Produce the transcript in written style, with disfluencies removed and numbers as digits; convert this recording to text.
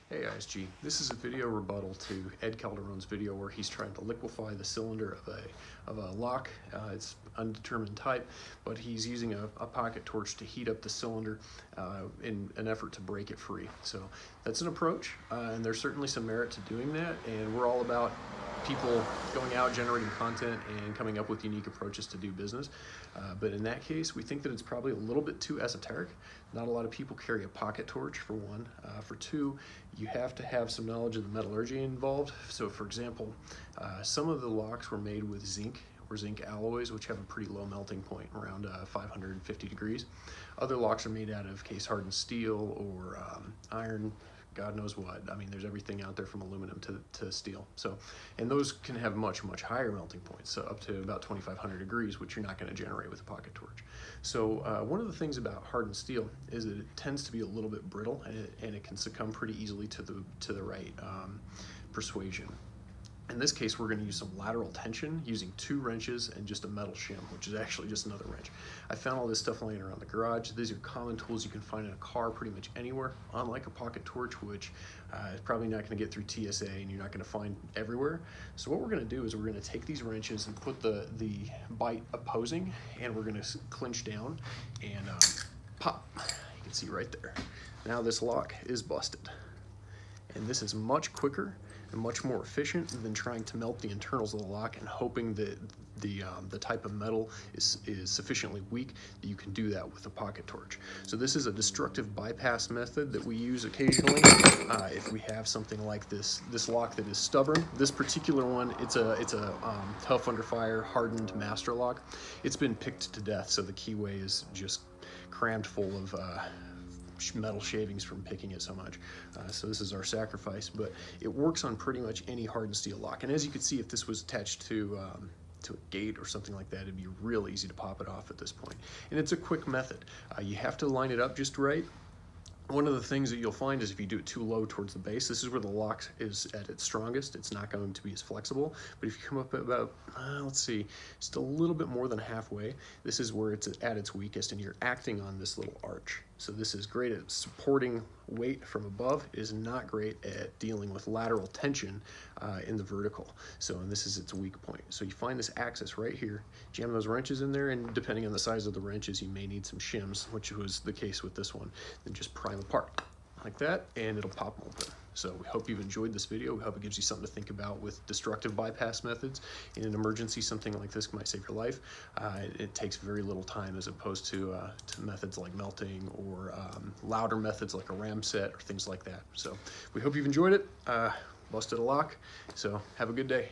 Hey ISG, this is a video rebuttal to Ed Calderon's video where he's trying to liquefy the cylinder of a lock. It's undetermined type, but he's using a pocket torch to heat up the cylinder in an effort to break it free. So that's an approach, and there's certainly some merit to doing that, and we're all about people going out, generating content, and coming up with unique approaches to do business. But in that case, we think that it's probably a little bit too esoteric. Not a lot of people carry a pocket torch, for one. For two, you have to have some knowledge of the metallurgy involved. So for example, some of the locks were made with zinc or zinc alloys, which have a pretty low melting point, around 550 degrees. Other locks are made out of case hardened steel or iron, God knows what. I mean, there's everything out there from aluminum to steel. So, and those can have much higher melting points, so up to about 2,500 degrees, which you're not going to generate with a pocket torch. So one of the things about hardened steel is that it tends to be a little bit brittle, and it can succumb pretty easily to the right persuasion. In this case, we're going to use some lateral tension using 2 wrenches and just a metal shim, which is actually just another wrench. I found all this stuff laying around the garage. These are common tools you can find in a car pretty much anywhere, unlike a pocket torch, which is probably not going to get through TSA and you're not going to find everywhere. So what we're going to do is we're going to take these wrenches and put the bite opposing, and we're going to clinch down and pop. You can see right there. Now this lock is busted. And this is much quicker and much more efficient than trying to melt the internals of the lock and hoping that the type of metal is sufficiently weak that you can do that with a pocket torch. So this is a destructive bypass method that we use occasionally if we have something like this lock that is stubborn. This particular one, it's a tough under fire, hardened master lock. It's been picked to death, so the keyway is just crammed full of metal shavings from picking it so much. So this is our sacrifice, but it works on pretty much any hardened steel lock. And as you can see, if this was attached to a gate or something like that, it'd be real easy to pop it off at this point. And it's a quick method. You have to line it up just right. One of the things that you'll find is if you do it too low towards the base, this is where the lock is at its strongest. It's not going to be as flexible. But if you come up at about, let's see, just a little bit more than halfway, this is where it's at its weakest, and you're acting on this little arch. So this is great at supporting weight from above. It is not great at dealing with lateral tension in the vertical. So, and this is its weak point. So you find this axis right here, jam those wrenches in there, and depending on the size of the wrenches, you may need some shims, which was the case with this one. Then just pry them apart like that, and it'll pop open. So we hope you've enjoyed this video. We hope it gives you something to think about with destructive bypass methods. In an emergency, something like this might save your life. It takes very little time as opposed to methods like melting or louder methods like a ram set or things like that. So we hope you've enjoyed it. Busted a lock. So have a good day.